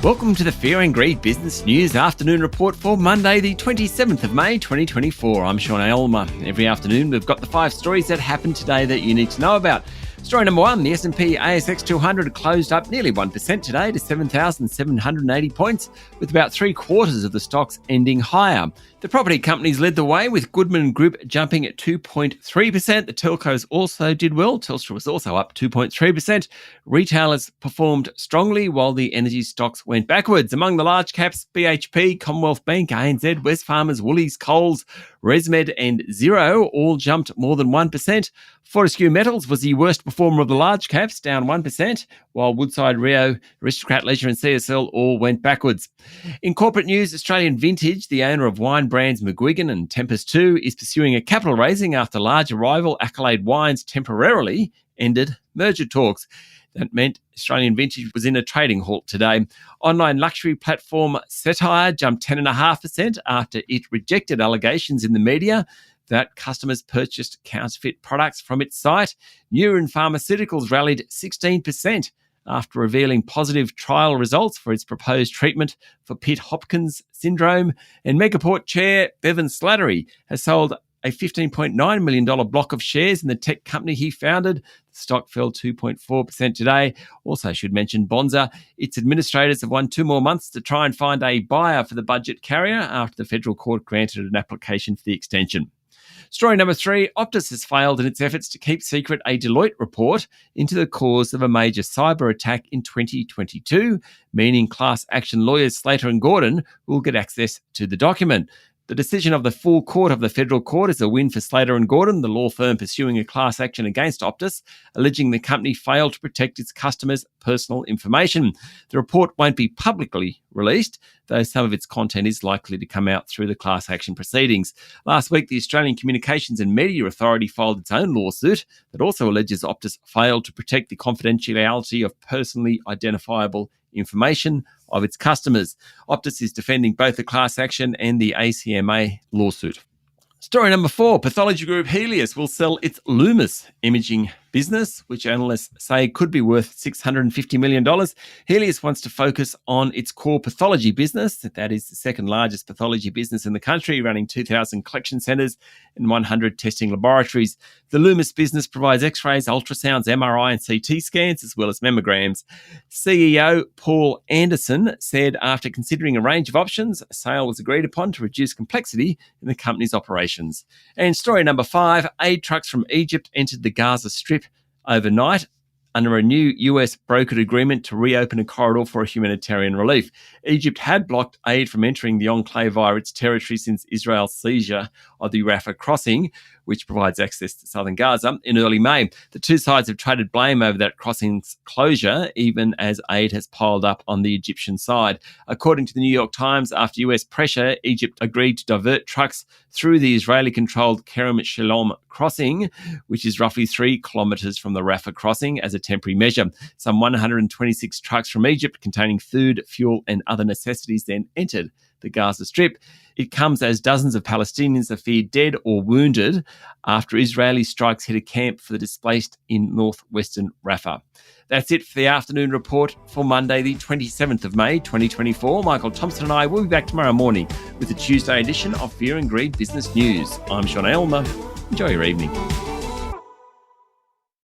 Welcome to the Fear and Greed Business News Afternoon Report for Monday, the 27th of May, 2024. I'm Sean Aylmer. Every afternoon, we've got the 5 stories that happened today that you need to know about. Story number 1, the S&P ASX 200 closed up nearly 1% today to 7,780 points, with about 3/4 of the stocks ending higher. The property companies led the way, with Goodman Group jumping at 2.3%. The telcos also did well. Telstra was also up 2.3%. Retailers performed strongly, while the energy stocks went backwards. Among the large caps, BHP, Commonwealth Bank, ANZ, Wesfarmers, Woolies, Coles, ResMed and Xero all jumped more than 1%. Fortescue Metals was the worst performer of the large caps, down 1%, while Woodside, Rio, Aristocrat Leisure and CSL all went backwards. In corporate news, Australian Vintage, the owner of wine brands McGuigan and Tempest 2, is pursuing a capital raising after large rival Accolade Wines temporarily ended merger talks. That meant Australian Vintage was in a trading halt today. Online luxury platform Satire jumped 10.5% after it rejected allegations in the media that customers purchased counterfeit products from its site. Neuren Pharmaceuticals rallied 16% after revealing positive trial results for its proposed treatment for Pitt-Hopkins syndrome. And Megaport chair Bevan Slattery has sold a $15.9 million block of shares in the tech company he founded. The stock fell 2.4% today. Also should mention Bonza. Its administrators have won 2 more months to try and find a buyer for the budget carrier after the federal court granted an application for the extension. Story number 3, Optus has failed in its efforts to keep secret a Deloitte report into the cause of a major cyber attack in 2022, meaning class action lawyers Slater and Gordon will get access to the document. The decision of the full court of the federal court is a win for Slater and Gordon, the law firm pursuing a class action against Optus, alleging the company failed to protect its customers' personal information. The report won't be publicly released, though some of its content is likely to come out through the class action proceedings. Last week, the Australian Communications and Media Authority filed its own lawsuit that also alleges Optus failed to protect the confidentiality of personally identifiable information of its customers. Optus is defending both the class action and the ACMA lawsuit. Story number 4, pathology group Healius will sell its Loomis imaging business, which analysts say could be worth $650 million. Healius wants to focus on its core pathology business. That is the second largest pathology business in the country, running 2,000 collection centres and 100 testing laboratories. The Loomis business provides x-rays, ultrasounds, MRI and CT scans, as well as mammograms. CEO Paul Anderson said after considering a range of options, a sale was agreed upon to reduce complexity in the company's operations. And story number 5, aid trucks from Egypt entered the Gaza Strip overnight under a new US brokered agreement to reopen a corridor for humanitarian relief. Egypt had blocked aid from entering the enclave via its territory since Israel's seizure of the Rafah crossing, which provides access to southern Gaza, in early May. The two sides have traded blame over that crossing's closure, even as aid has piled up on the Egyptian side. According to the New York Times, after US pressure, Egypt agreed to divert trucks through the Israeli-controlled Kerem Shalom crossing, which is roughly 3 kilometres from the Rafah crossing, as a temporary measure. Some 126 trucks from Egypt containing food, fuel and other necessities then entered the Gaza Strip. It comes as dozens of Palestinians are feared dead or wounded after Israeli strikes hit a camp for the displaced in northwestern Rafah. That's it for the afternoon report for Monday, the 27th of May, 2024. Michael Thompson and I will be back tomorrow morning with the Tuesday edition of Fear and Greed Business News. I'm Sean Aylmer. Enjoy your evening.